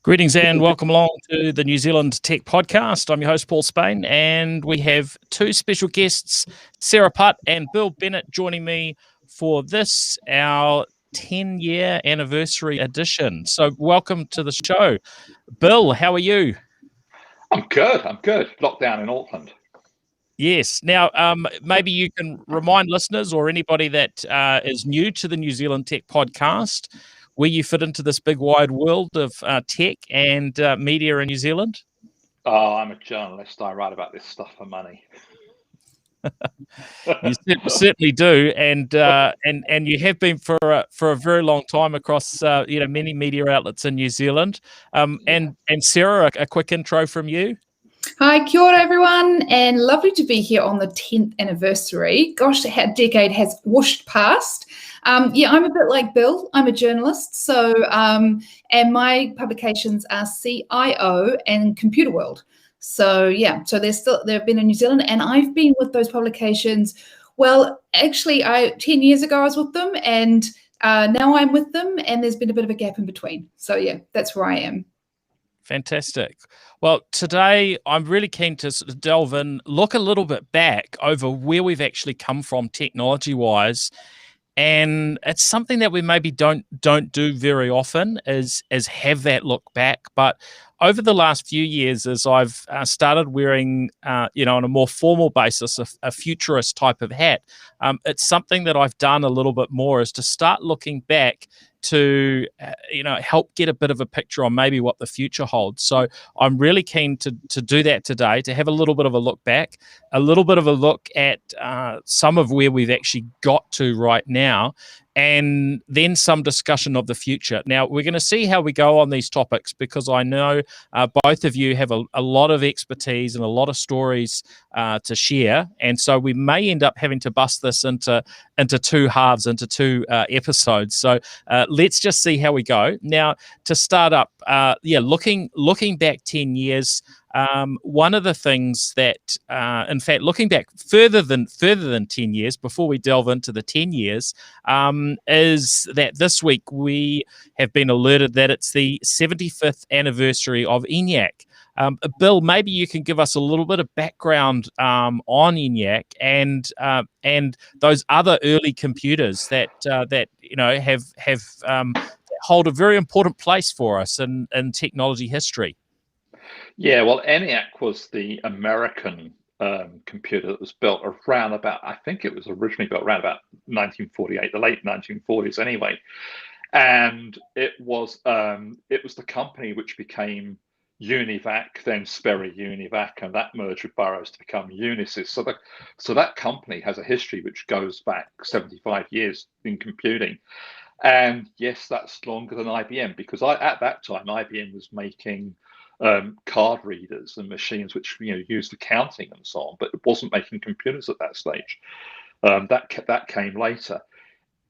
Greetings and welcome along to the New Zealand Tech Podcast. I'm your host, Paul Spain, and we have two special guests, Sarah Putt and Bill Bennett, joining me for this, our 10-year anniversary edition. So welcome to the show. Bill, how are you? I'm good. Lockdown in Auckland. Yes. Now, maybe you can remind listeners or anybody that is new to the New Zealand Tech Podcast where you fit into this big wide world of tech and media in New Zealand. Oh, I'm a journalist. I write about this stuff for money. You certainly do, and you have been for a very long time across many media outlets in New Zealand. And Sarah, a quick intro from you. Hi, kia ora everyone, and lovely to be here on the 10th anniversary. Gosh, a decade has whooshed past. I'm a bit like Bill. I'm a journalist, so and my publications are CIO and Computer World. So they've been in New Zealand, and I've been with those publications. Well, actually, 10 years ago I was with them, and now I'm with them, and there's been a bit of a gap in between. So yeah, that's where I am. Fantastic. Well, today I'm really keen to sort of delve in, look a little bit back over where we've actually come from technology-wise, and it's something that we maybe don't do very often is have that look back. But over the last few years, as I've started wearing, on a more formal basis, a futurist type of hat, it's something that I've done a little bit more is to start looking back to help get a bit of a picture on maybe what the future holds. So I'm really keen to do that today, to have a little bit of a look back, a little bit of a look at some of where we've actually got to right now, and then some discussion of the future. Now, we're going to see how we go on these topics because I know both of you have a lot of expertise and a lot of stories to share. And so we may end up having to bust this into two halves, into two episodes. So let's just see how we go. Now, to start up, looking back 10 years, one of the things that, in fact, looking back further than 10 years, before we delve into the 10 years, is that this week we have been alerted that it's the 75th anniversary of ENIAC. Bill, maybe you can give us a little bit of background on ENIAC and those other early computers that have hold a very important place for us in technology history. Yeah, well, ENIAC was the American computer that was built around about, I think it was originally built around about 1948, the late 1940s anyway. And it was the company which became Univac, then Sperry Univac, and that merged with Burroughs to become Unisys. So that company has a history which goes back 75 years in computing. And yes, that's longer than IBM because at that time IBM was making card readers and machines which used for counting and so on, but it wasn't making computers at that stage. That came later.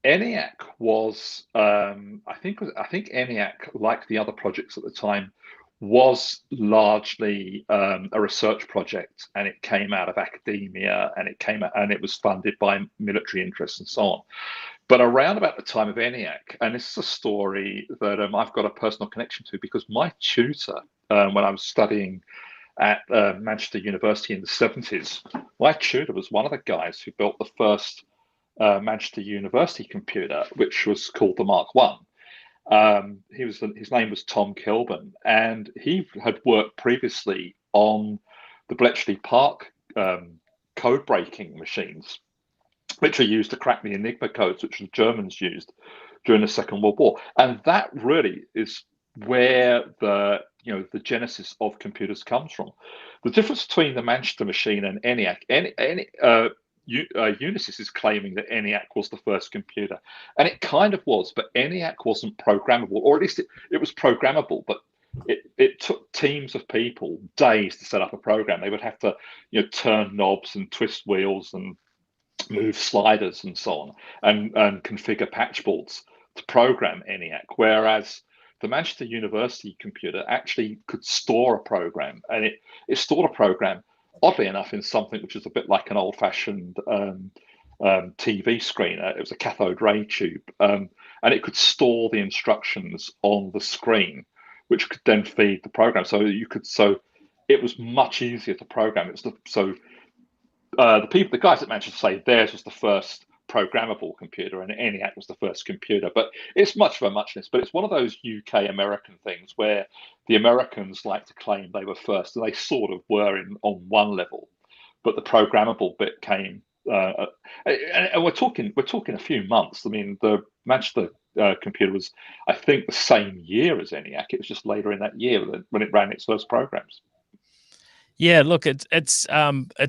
ENIAC was, I think ENIAC, like the other projects at the time, was largely a research project, and it came out of academia, and it was funded by military interests and so on. But around about the time of ENIAC, and this is a story that I've got a personal connection to because my tutor, when I was studying at Manchester University in the 70s, my tutor was one of the guys who built the first Manchester University computer, which was called the Mark I. His name was Tom Kilburn, and he had worked previously on the Bletchley Park code breaking machines, which are used to crack the Enigma codes, which the Germans used during the Second World War. And that really is where the genesis of computers comes from. The difference between the Manchester machine and ENIAC, Unisys is claiming that ENIAC was the first computer, and it kind of was, but ENIAC wasn't programmable, or at least it was programmable, but it took teams of people days to set up a program. They would have to turn knobs and twist wheels and move sliders and so on, and configure patch boards to program ENIAC, whereas the Manchester University computer actually could store a program, and it stored a program, oddly enough, in something which is a bit like an old-fashioned TV screen. It was a cathode ray tube, and it could store the instructions on the screen which could then feed the program. So it was much easier to program. The guys at Manchester say theirs was the first programmable computer and ENIAC was the first computer, but it's much of a muchness. But it's one of those UK American things where the Americans like to claim they were first, and they sort of were on one level, but the programmable bit came. And we're talking a few months. I mean, the Manchester computer was, I think, the same year as ENIAC. It was just later in that year when it ran its first programs. Yeah, look, it's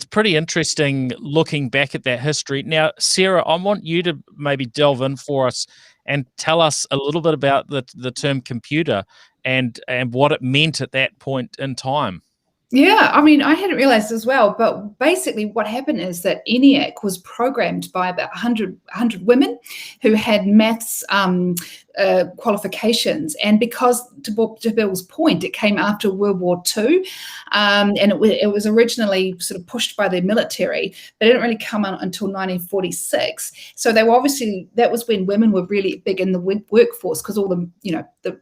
pretty interesting looking back at that history. Now, Sarah, I want you to maybe delve in for us and tell us a little bit about the term computer and what it meant at that point in time. Yeah, I mean, I hadn't realized as well, but basically what happened is that ENIAC was programmed by about 100 women who had maths qualifications. And because, to Bill's point, it came after World War II, and it was originally sort of pushed by the military, but it didn't really come out until 1946. So they were that was when women were really big in the workforce, because all the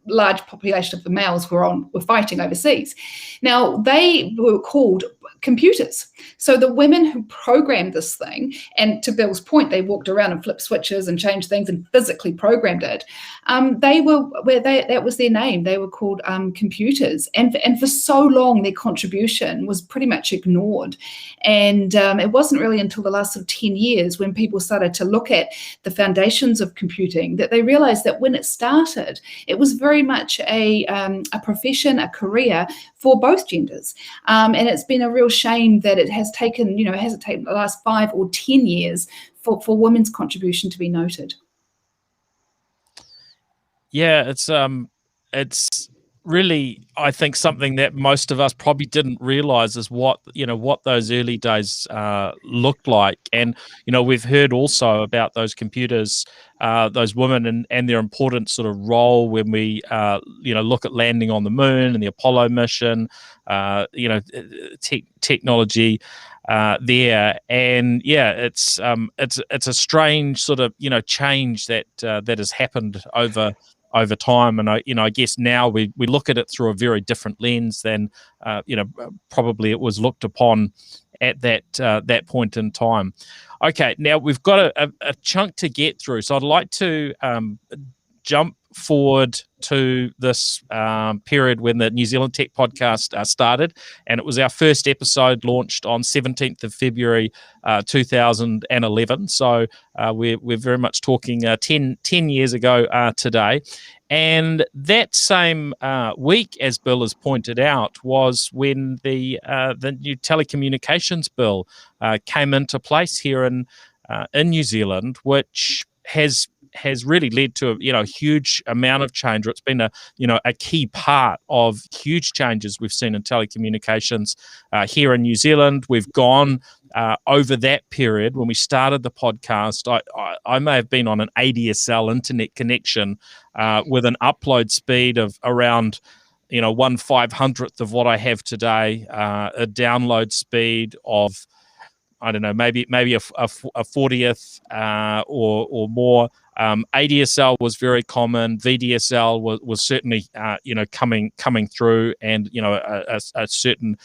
large population of the males were fighting overseas. Now, they were called computers. So the women who programmed this thing, and to Bill's point, they walked around and flipped switches and changed things and physically programmed it. That was their name. They were called computers, and for so long their contribution was pretty much ignored. And it wasn't really until the last sort of 10 years when people started to look at the foundations of computing that they realized that when it started, it was very much a profession, a career for both genders. And it's been a real shame that it has taken, hasn't taken the last 5 or 10 years for women's contribution to be noted. Yeah, it's really, I think, something that most of us probably didn't realize is what those early days looked like. And we've heard also about those computers, those women and their important sort of role when we look at landing on the moon and the Apollo mission, technology there. And yeah, it's a strange sort of change that has happened over time. And I guess now we look at it through a very different lens than probably it was looked upon at that point in time. Okay, now we've got a chunk to get through, so I'd like to jump forward to this period when the New Zealand Tech Podcast started, and it was our first episode launched on 17th of February 2011. So we're very much talking 10 years ago today. And that same week, as Bill has pointed out, was when the new telecommunications bill came into place here in New Zealand, which has really led to a huge amount of change. It's been a key part of huge changes we've seen in telecommunications here in New Zealand. We've gone over that period when we started the podcast. I may have been on an ADSL internet connection with an upload speed of around 1/500th of what I have today, a download speed of, I don't know, maybe a 40th or more. ADSL was very common. VDSL was certainly coming through, and a certain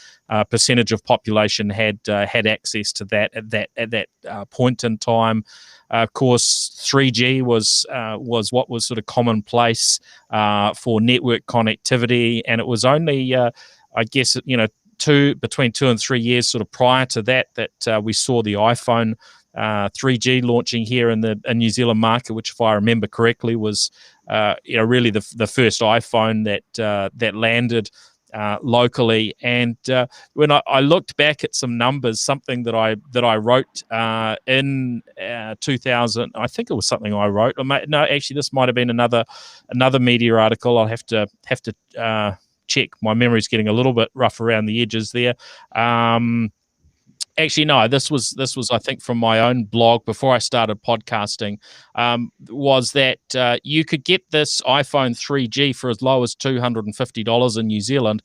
percentage of population had access to that at that point in time. Of course, 3G was what was sort of commonplace for network connectivity, and it was only I guess between 2 and 3 years sort of prior to that we saw the iPhone 3G launching here in the New Zealand market, which, if I remember correctly, was really the first iPhone that landed locally. And when I looked back at some numbers, something that I wrote in 2000, I think it was something I wrote. No, actually, this might have been another media article. I'll have to check. My memory's getting a little bit rough around the edges there. Actually, no, this was I think from my own blog before I started podcasting, was that you could get this iPhone 3G for as low as $250 in New Zealand,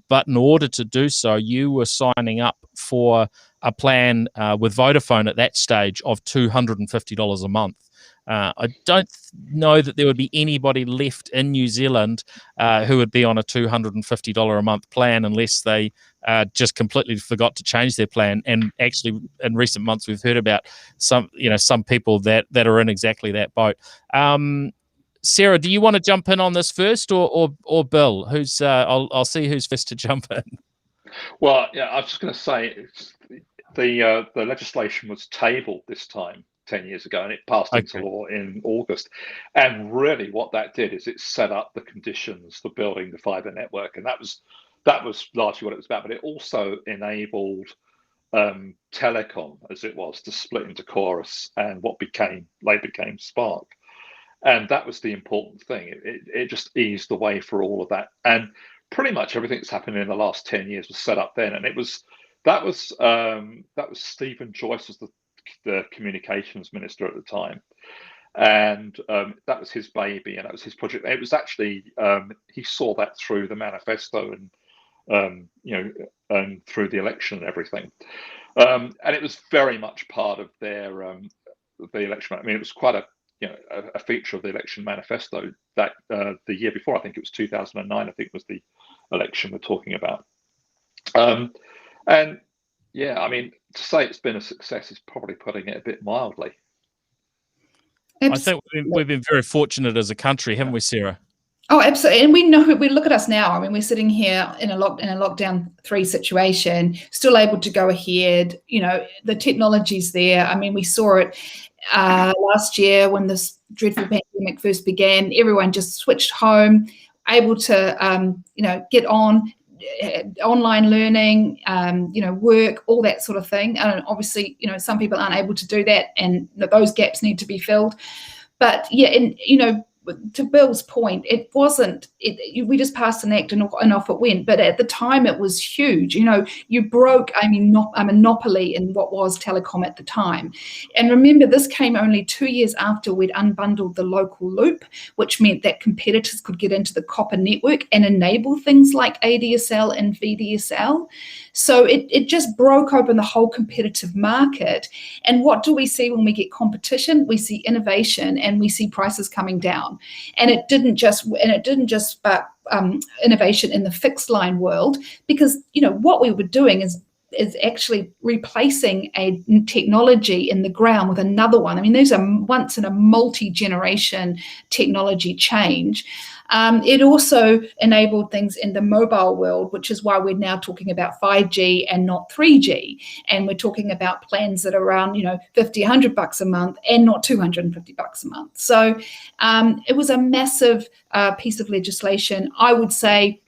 but in order to do so, you were signing up for a plan with Vodafone at that stage of $250 a month. I don't know that there would be anybody left in New Zealand who would be on a $250 a month plan unless they just completely forgot to change their plan. And actually, in recent months, we've heard about some people that are in exactly that boat. Sarah, do you want to jump in on this first, or Bill? Who's I'll see who's first to jump in. Well, yeah, I was just going to say the legislation was tabled this time 10 years ago, and it passed into law in August. And really, what that did is it set up the conditions for building the fibre network, and that was largely what it was about. But it also enabled Telecom, as it was, to split into Chorus and what later became Spark. And that was the important thing. It just eased the way for all of that. And pretty much everything that's happened in the last 10 years was set up then. And that was Stephen Joyce was the communications minister at the time. And that was his baby, and that was his project. It was actually, he saw that through the manifesto and, and through the election and everything. And it was very much part of their, the election. I mean, it was quite a feature of the election manifesto that the year before, I think it was 2009, I think was the election we're talking about. And yeah, I mean, to say it's been a success is probably putting it a bit mildly. I think we've been very fortunate as a country, haven't we, Sarah? Oh, absolutely. And we look at us now. I mean, we're sitting here in a lockdown 3 situation, still able to go ahead. The technology's there. I mean, we saw it last year when this dreadful pandemic first began. Everyone just switched home, able to get on online learning, work, all that sort of thing. And obviously, some people aren't able to do that, and those gaps need to be filled. But yeah, and to Bill's point, it wasn't. We just passed an act and off it went. But at the time, it was huge. You broke a monopoly in what was telecom at the time. And remember, this came only 2 years after we'd unbundled the local loop, which meant that competitors could get into the copper network and enable things like ADSL and VDSL. So it just broke open the whole competitive market. And what do we see when we get competition? We see innovation, and we see prices coming down. And it didn't just spark innovation in the fixed line world, because what we were doing is actually replacing a technology in the ground with another one. I mean, these are once in a multi-generation technology change. It also enabled things in the mobile world, which is why we're now talking about 5G and not 3G. And we're talking about plans that are around, $50, $100 a month and not $250 a month. So it was a massive piece of legislation. I would say,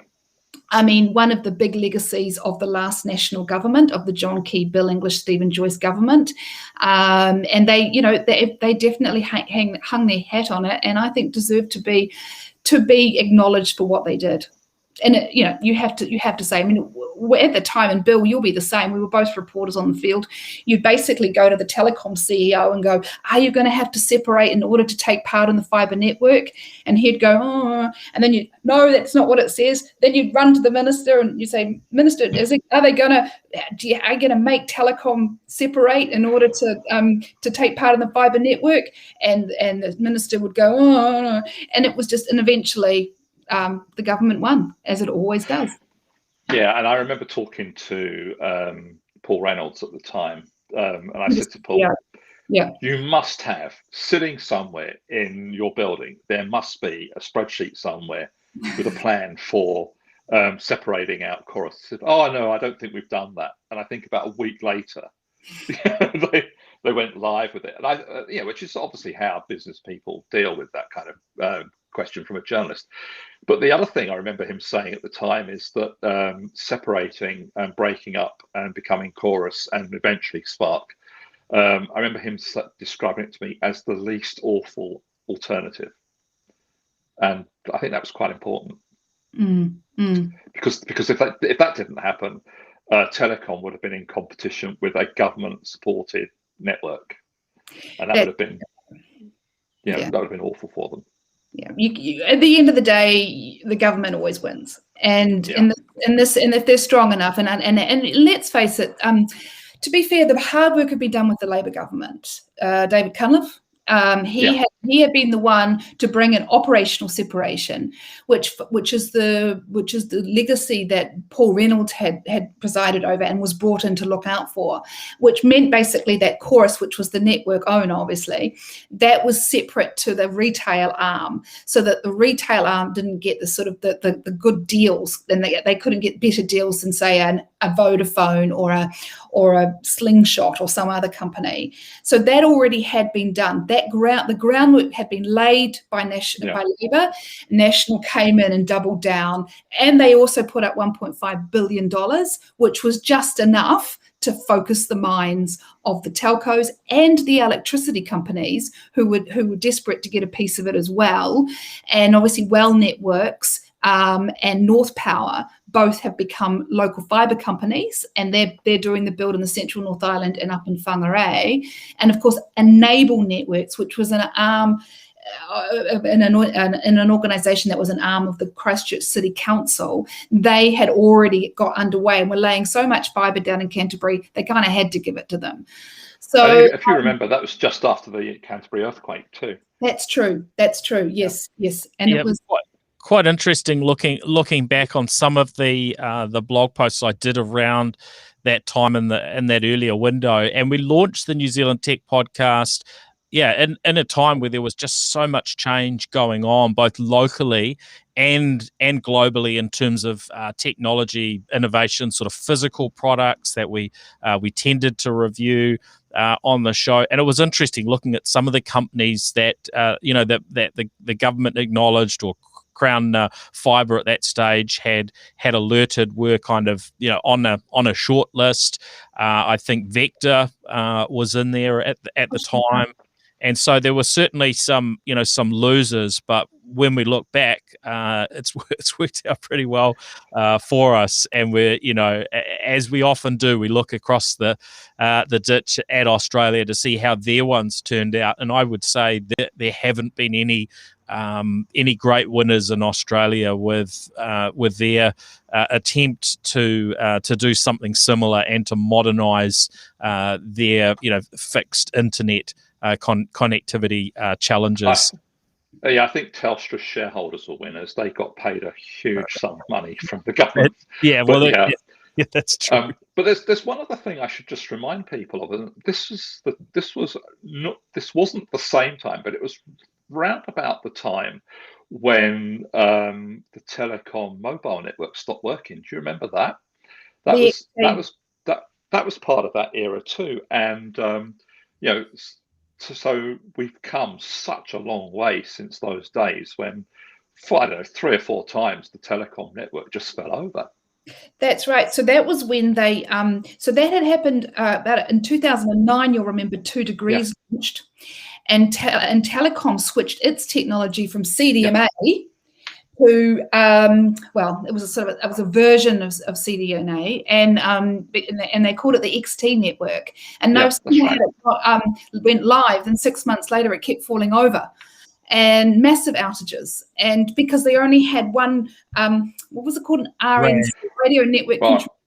one of the big legacies of the last national government, of the John Key, Bill English, Stephen Joyce government, and they definitely hung their hat on it, and I think deserve to be acknowledged for what they did. And you have to say, at the time, and Bill, you'll be the same. We were both reporters on the field. You'd basically go to the telecom CEO and go, "Are you going to have to separate in order to take part in the fibre network?" And he'd go, "Oh," and then no, that's not what it says. Then you'd run to the minister and you say, "Minister, are they going to make telecom separate in order to take part in the fibre network?" And the minister would go, "Oh," and it was just, and eventually the government won, as it always does. Yeah, and I remember talking to Paul Reynolds at the time, and I said to Paul, you must have, sitting somewhere in your building, there must be a spreadsheet somewhere with a plan for separating out Chorus. He said, "Oh, no, I don't think we've done that." And I think about a week later, they went live with it. And which is obviously how business people deal with that kind of question from a journalist. But the other thing I remember him saying at the time is that separating and breaking up and becoming Chorus and eventually Spark, I remember him describing it to me as the least awful alternative. And I think that was quite important. Because if that didn't happen, Telecom would have been in competition with a government-supported network, and that would have been, that would have been awful for them. Yeah, at the end of the day, the government always wins, and if they're strong enough, and let's face it, to be fair, the hard work could be done with the Labour government. David Cunliffe He had been the one to bring in operational separation, which is the legacy that Paul Reynolds had presided over and was brought in to look out for, which meant basically that Chorus, which was the network owner, obviously, that was separate to the retail arm, so that the retail arm didn't get the sort of the good deals, and they couldn't get better deals than, say, a Vodafone or a Slingshot or some other company. So that already had been done. The groundwork had been laid by Labour. National came in and doubled down, and they also put up $1.5 billion, which was just enough to focus the minds of the telcos and the electricity companies who were desperate to get a piece of it as well. And obviously Well Networks and North Power both have become local fibre companies, and they're doing the build in the central North Island and up in Whangarei. And of course, Enable Networks, which was an arm in an organisation that was an arm of the Christchurch City Council, they had already got underway and were laying so much fibre down in Canterbury, they kind of had to give it to them. So, if you remember, that was just after the Canterbury earthquake too. That's true. Yes. And it was quite interesting looking back on some of the blog posts I did around that time in that earlier window. And we launched the New Zealand Tech Podcast, in a time where there was just so much change going on, both locally and globally, in terms of technology innovation, sort of physical products that we tended to review on the show. And it was interesting looking at some of the companies that that the government acknowledged, or Crown Fibre at that stage had alerted were kind of on a short list. I think Vector was in there at the time. And so there were certainly some losers, but when we look back, it's worked out pretty well for us. And we're, as we often do, we look across the ditch at Australia to see how their ones turned out. And I would say that there haven't been any great winners in Australia with their attempt to do something similar and to modernise their fixed internet connectivity challenges. I think Telstra's shareholders were winners. They got paid a huge sum of money from the government. That's true. But there's one other thing I should just remind people of, and this wasn't the same time, but it was round about the time when the telecom mobile network stopped working. Do you remember that? That was part of that era too, and So we've come such a long way since those days when, I don't know, 3 or 4 times the telecom network just fell over. That's right. So that was when they, so that had happened about in 2009. You'll remember 2 Degrees launched, and Telecom switched its technology from CDMA to it was a version of CDNA, and they called it the XT network. And no sooner had it went live than 6 months later it kept falling over, and massive outages. And because they only had one, what was it called, an RNC, radio network control.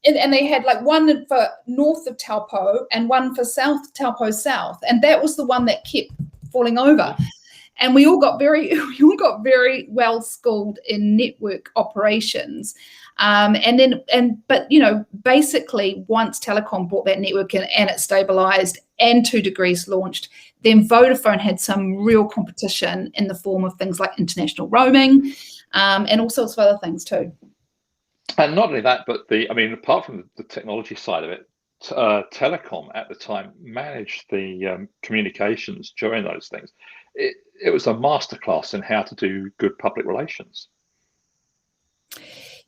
And they had like one for north of Taupo and one for south Taupo South, and that was the one that kept falling over. And we all got very well schooled in network operations, but basically once Telecom bought that network in and it stabilised and 2 Degrees launched, then Vodafone had some real competition in the form of things like international roaming, and all sorts of other things too. And not only that, but apart from the technology side of it, Telecom at the time managed the communications during those things. It was a masterclass in how to do good public relations.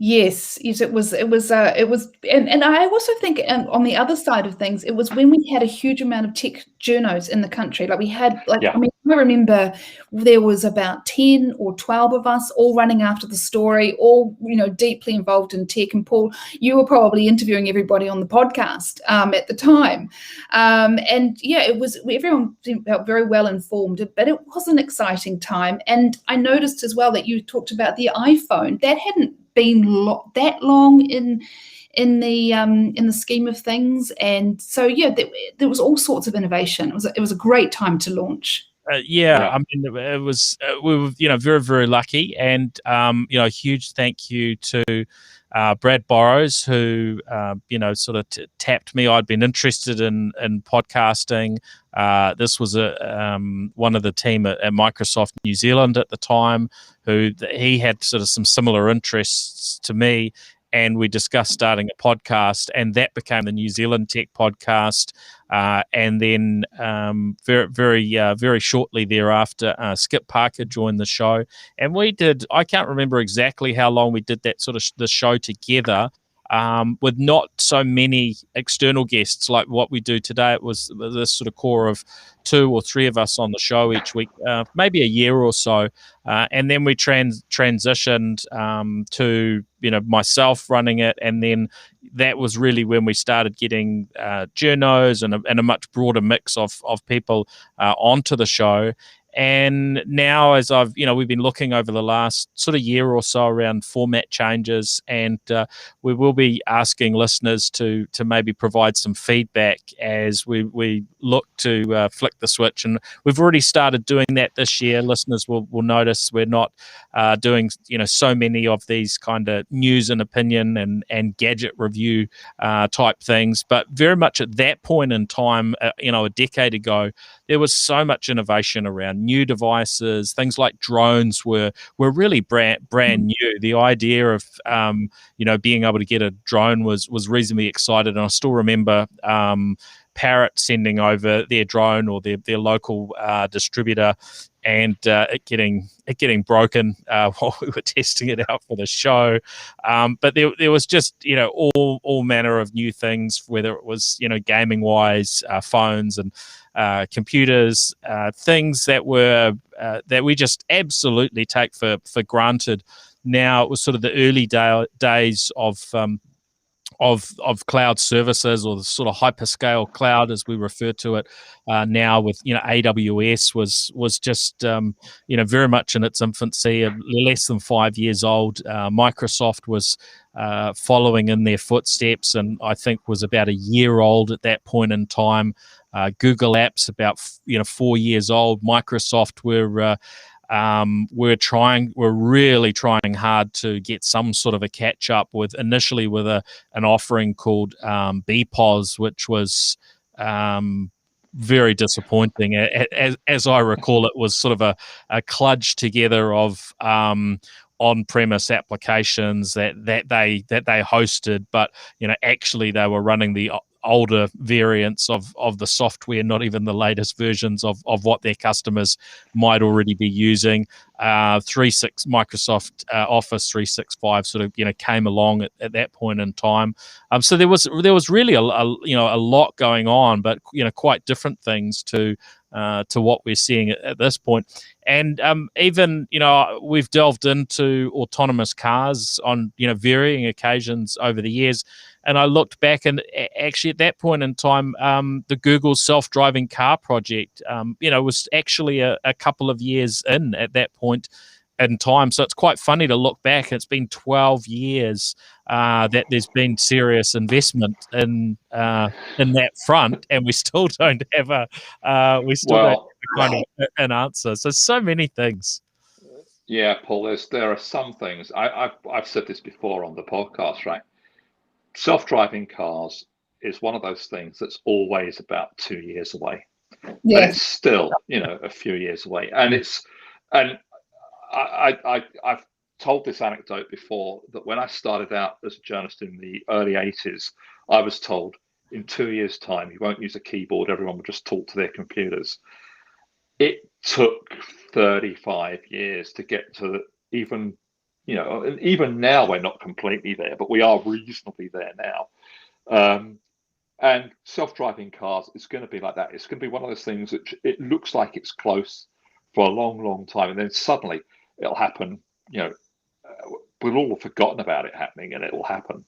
Yes, it was, and I also think on the other side of things, it was when we had a huge amount of tech journos in the country. Like we had, I remember there was about 10 or 12 of us all running after the story, all deeply involved in tech. And Paul, you were probably interviewing everybody on the podcast at the time, it was, everyone felt very well informed, but it was an exciting time. And I noticed as well that you talked about the iPhone that hadn't been that long in in the scheme of things. And so yeah, there was all sorts of innovation. It was a great time to launch. I mean, it was we were very, very lucky, and a huge thank you to Brad Burrows, who sort of tapped me. I'd been interested in podcasting. This was one of the team at Microsoft New Zealand at the time, he had sort of some similar interests to me. And we discussed starting a podcast, and that became the New Zealand Tech Podcast. And then very shortly thereafter, Skip Parker joined the show, and we did. I can't remember exactly how long we did that the show together. With not so many external guests like what we do today. It was this sort of core of 2 or 3 of us on the show each week, maybe a year or so. And then we transitioned to myself running it, and then that was really when we started getting journos and a much broader mix of people onto the show. And now, as we've been looking over the last sort of year or so around format changes, and we will be asking listeners to maybe provide some feedback as we look to flick the switch. And we've already started doing that this year. Listeners will notice we're not doing so many of these kind of news and opinion and gadget review type things, but very much at that point in time, a decade ago, there was so much innovation around new devices. Things like drones were really brand new. The idea of being able to get a drone was reasonably excited, and I still remember Parrot sending over their drone or their local distributor, and it getting broken while we were testing it out for the show. But there was just all manner of new things, whether it was gaming wise, phones and computers, things that were that we just absolutely take for granted. Now it was sort of the early days of cloud services, or the sort of hyperscale cloud as we refer to it now, with AWS was just very much in its infancy, less than 5 years old. Microsoft was following in their footsteps, and I think was about a year old at that point in time. Google Apps about 4 years old. Microsoft we're really trying hard to get some sort of a catch up with, initially with an offering called BPOS, which was very disappointing. As I recall, it was sort of a kludge together of on-premise applications that they hosted, but actually they were running the older variants of the software, not even the latest versions of what their customers might already be using. Microsoft Office 365 sort of came along at that point in time. So there was really a lot going on, but quite different things to what we're seeing at this point. And even we've delved into autonomous cars on varying occasions over the years. And I looked back, and actually at that point in time, the Google self-driving car project, was actually a couple of years in at that point in time. So it's quite funny to look back. It's been 12 years that there's been serious investment in that front, and we still don't have kind of an answer. So many things. Yeah, Paul. There are some things I've said this before on the podcast, right? Self-driving cars is one of those things that's always about 2 years away, but it's still a few years away. And I've told this anecdote before, that when I started out as a journalist in the early 80s, I was told in 2 years' time you won't use a keyboard, everyone will just talk to their computers. It took 35 years to get to even now we're not completely there, but we are reasonably there now. And self-driving cars is going to be like that. It's going to be one of those things that it looks like it's close for a long, long time, and then suddenly it'll happen. We've all forgotten about it happening, and it will happen.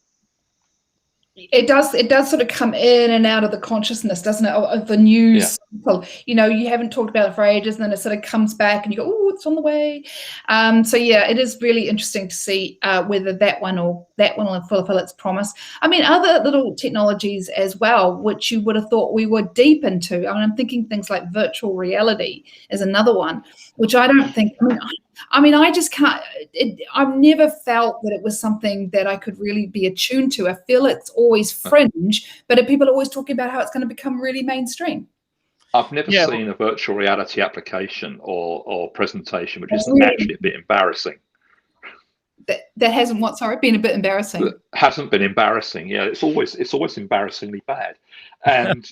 It does sort of come in and out of the consciousness, doesn't it? Of the news. Yeah. You haven't talked about it for ages, and then it sort of comes back and you go, oh, it's on the way. So yeah, it is really interesting to see whether that one will fulfill its promise. I mean, other little technologies as well, which you would have thought we were deep into. I mean, I'm thinking things like virtual reality is another one, which I don't think, I just can't, I've never felt that it was something that I could really be attuned to. I feel it's always fringe, but people are always talking about how it's going to become really mainstream. I've never seen a virtual reality application or presentation which isn't actually a bit embarrassing. That hasn't what? Sorry, been a bit embarrassing. That hasn't been embarrassing. Yeah, it's always embarrassingly bad, and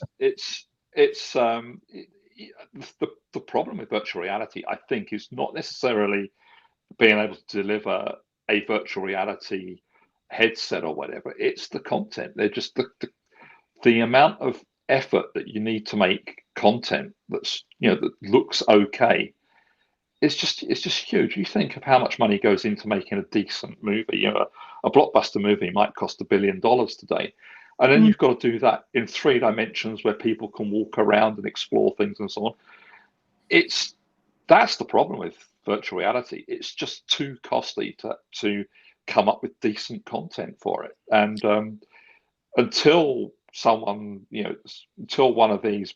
the problem with virtual reality, I think, is not necessarily being able to deliver a virtual reality headset or whatever. It's the content. They're just the amount of effort that you need to make content that's that looks okay. It's just huge. You think of how much money goes into making a decent movie. A blockbuster movie might cost $1 billion today. And then you've got to do that in 3 dimensions where people can walk around and explore things and so on. That's the problem with virtual reality. It's just too costly to come up with decent content for it. And until one of these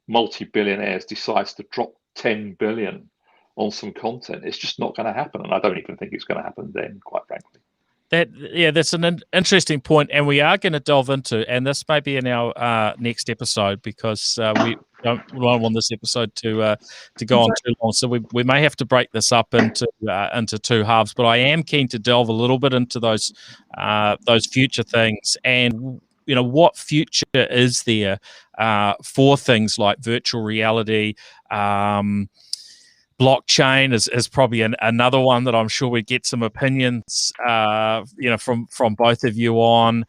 multi-billionaires decides to drop 10 billion on some content, it's just not going to happen. And I don't even think it's going to happen then, quite frankly. That's an interesting point, and we are going to delve into, and this may be in our next episode, because we don't want this episode to go on too long. So we may have to break this up into 2 halves. But I am keen to delve a little bit into those future things, and what future is there for things like virtual reality. Blockchain is probably another one that I'm sure we'd get some opinions, from both of you on.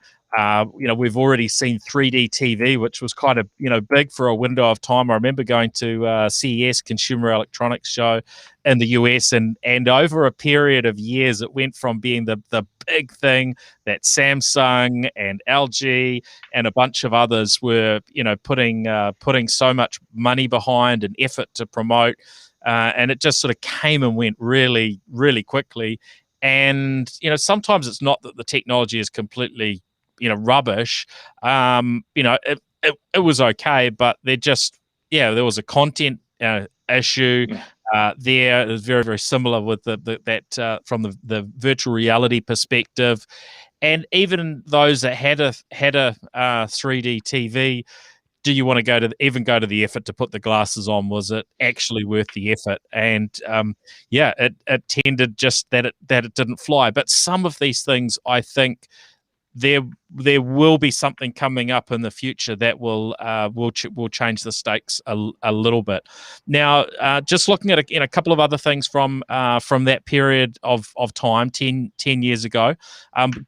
We've already seen 3D TV, which was kind of, big for a window of time. I remember going to CES, Consumer Electronics Show in the US, and over a period of years, it went from being the big thing that Samsung and LG and a bunch of others were, putting so much money behind and effort to promote. And it just sort of came and went really, really quickly. And, sometimes it's not that the technology is completely, rubbish. It was okay, but there was a content issue there. It was very, very similar with that from the virtual reality perspective. And even those that had a 3D TV, do you want to go to the effort to put the glasses on? Was it actually worth the effort? And it tended just that it didn't fly. But some of these things, I think there will be something coming up in the future that will change the stakes a little bit. Now, just looking at a couple of other things from that period of time, 10 years ago,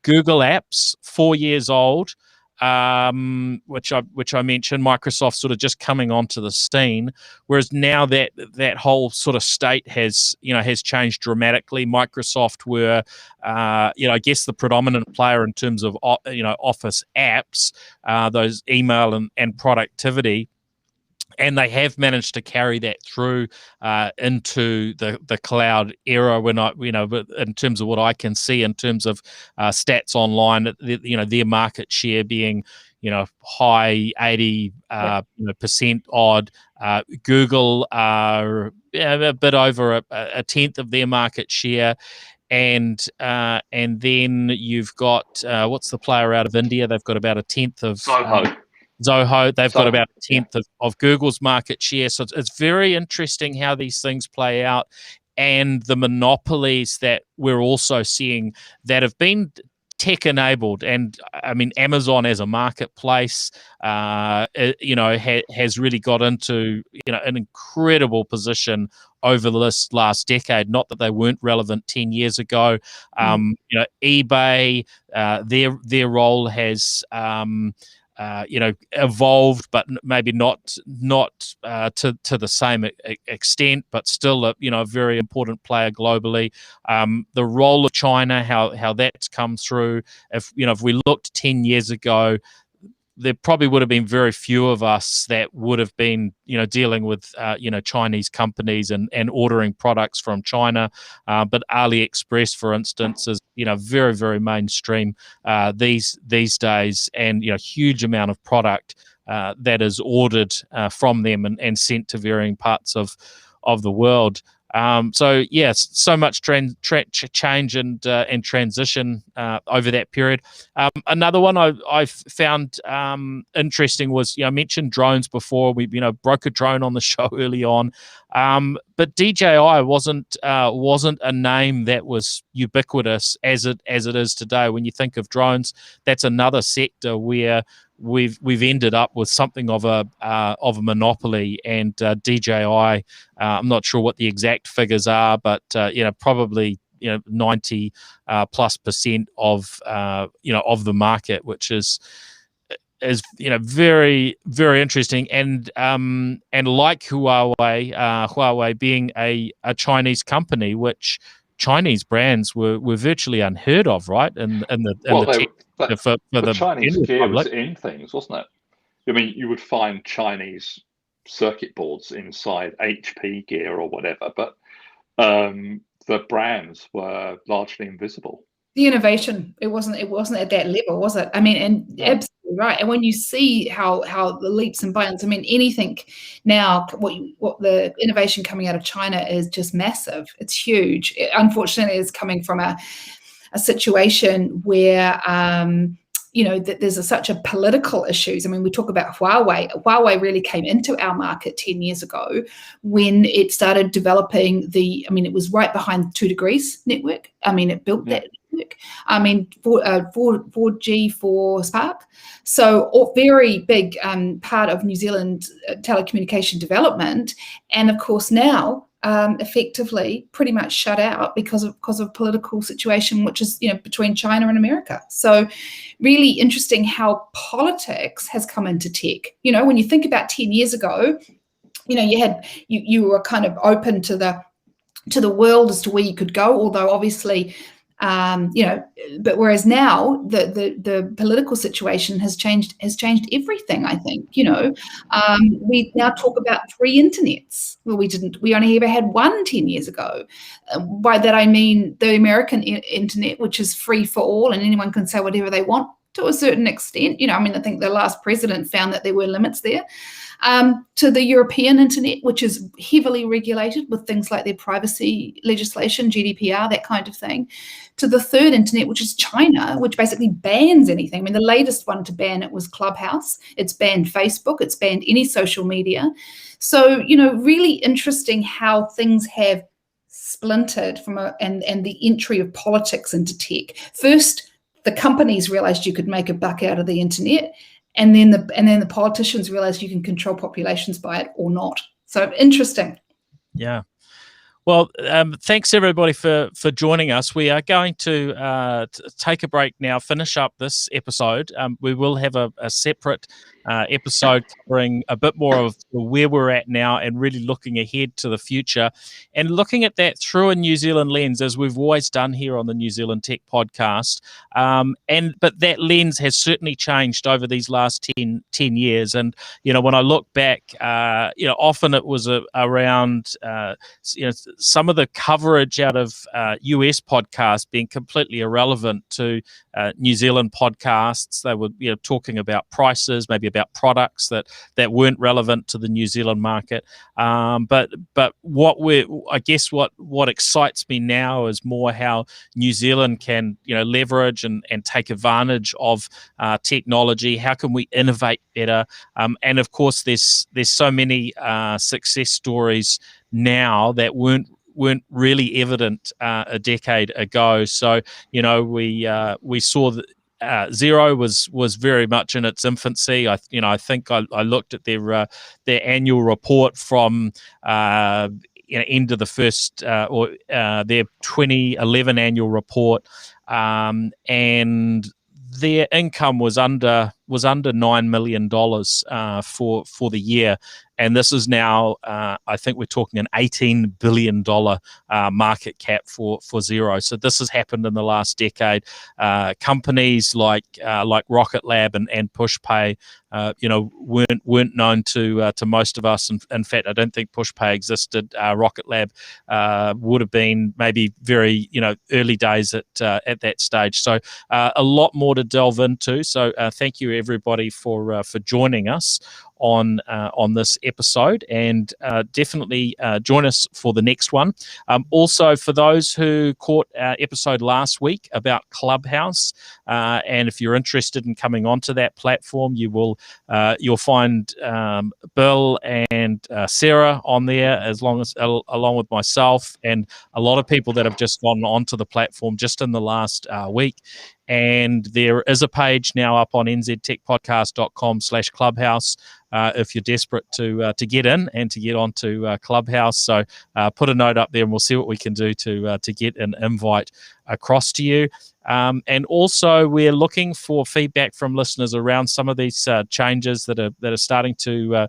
Google Apps, 4 years old. Which I mentioned, Microsoft sort of just coming onto the scene, whereas now that whole sort of state has changed dramatically. Microsoft were, I guess, the predominant player in terms of Office apps, those email and productivity. And they have managed to carry that through into the cloud era. But in terms of what I can see in terms of stats online, their market share being, high 80% odd. Google are a bit over a tenth of their market share. And then you've got what's the player out of India? They've got about a tenth of Zoho. They've got about a tenth of Google's market share. So it's very interesting how these things play out, and the monopolies that we're also seeing that have been tech enabled. And I mean, Amazon as a marketplace, has really got into an incredible position over this last decade. Not that they weren't relevant 10 years ago. eBay, their role has evolved, but maybe not to the same extent, but still a very important player globally. The role of China, how that's come through. If we looked 10 years ago, there probably would have been very few of us that would have been, dealing with, Chinese companies and ordering products from China. But AliExpress, for instance, is, very, very mainstream these days, and, huge amount of product that is ordered from them and sent to varying parts of the world. So yes, so much change and transition over that period. Another one I found interesting was, I mentioned drones before. We broke a drone on the show early on, but DJI wasn't a name that was ubiquitous as it is today. When you think of drones, that's another sector where we've ended up with something of a monopoly, and DJI. I'm not sure what the exact figures are, but probably 90 +% of the market, which is very, very interesting. And like Huawei being a Chinese company, which Chinese brands were virtually unheard of, right? For Chinese gear was in things, wasn't it? I mean, you would find Chinese circuit boards inside HP gear or whatever, but the brands were largely invisible. The innovation, it wasn't at that level, was it? I mean, and Yeah. absolutely right. And when you see how the leaps and bounds, I mean, anything now, what the innovation coming out of China is just massive. It's huge. Unfortunately, it's coming from a situation where that there's such a political issues. I mean, we talk about Huawei. Huawei really came into our market 10 years ago when it started developing it was right behind the 2 Degrees network. I mean, it built that network. I mean, 4G for Spark. So a very big part of New Zealand telecommunication development. And of course now, effectively pretty much shut out because of political situation, which is between China and America. So really interesting how politics has come into tech. When you think about 10 years ago, you were kind of open to the world as to where you could go, although obviously but whereas now the political situation has changed everything. I think we now talk about 3 internets. Well, we only ever had 1 10 years ago. By that I mean the American internet, which is free for all and anyone can say whatever they want to a certain extent. I think the last president found that there were limits there. To the European internet, which is heavily regulated with things like their privacy legislation, GDPR, that kind of thing. To the third internet, which is China, which basically bans anything. I mean, the latest one to ban it was Clubhouse. It's banned Facebook. It's banned any social media. So, really interesting how things have splintered and the entry of politics into tech. First, the companies realized you could make a buck out of the internet. And then the politicians realized you can control populations by it or not. So interesting. Yeah. Well, thanks everybody for joining us. We are going to take a break now, finish up this episode. We will have a separate episode covering a bit more of where we're at now and really looking ahead to the future and looking at that through a New Zealand lens, as we've always done here on the New Zealand Tech Podcast. But that lens has certainly changed over these last 10 years. And, when I look back, often it was around, some of the coverage out of US podcasts being completely irrelevant to New Zealand podcasts. They were talking about prices, maybe about products that weren't relevant to the New Zealand market. But what excites me now is more how New Zealand can leverage and take advantage of technology. How can we innovate better? And of course, there's so many success stories now that weren't really evident a decade ago. So we saw that Xero was very much in its infancy. I think I looked at their annual report from end of the first or their 2011 annual report, and their income was under was under $9 million for the year. And this is now, I think we're talking an $18 billion market cap for Xero. So this has happened in the last decade. Companies like Rocket Lab and Pushpay, weren't known to most of us. In fact, I don't think Pushpay existed. Rocket Lab would have been maybe very early days at that stage. So a lot more to delve into. So thank you everybody for joining us on this episode, and definitely join us for the next one. Also, for those who caught our episode last week about Clubhouse, and if you're interested in coming onto that platform, you'll find Bill and Sarah on there, along with myself and a lot of people that have just gone onto the platform just in the last week. And there is a page now up on nztechpodcast.com/clubhouse if you're desperate to get in and to get onto Clubhouse. So put a note up there and we'll see what we can do to get an invite across to you. And also we're looking for feedback from listeners around some of these changes that are starting to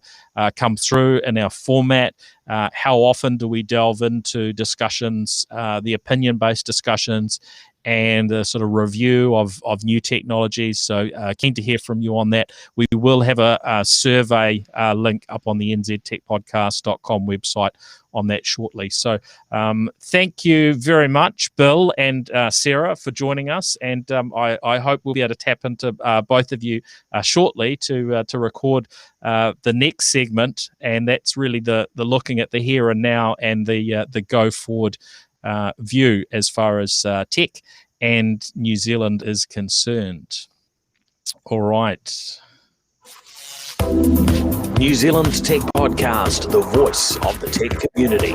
come through in our format. How often do we delve into discussions, the opinion-based discussions, and a sort of review of new technologies? So keen to hear from you on that. We will have a survey link up on the nztechpodcast.com website on that shortly. So thank you very much, Bill and Sarah, for joining us. And I hope we'll be able to tap into both of you shortly to record the next segment. And that's really the looking at the here and now and the go forward view as far as tech and New Zealand is concerned. All right. New Zealand Tech Podcast, the voice of the tech community.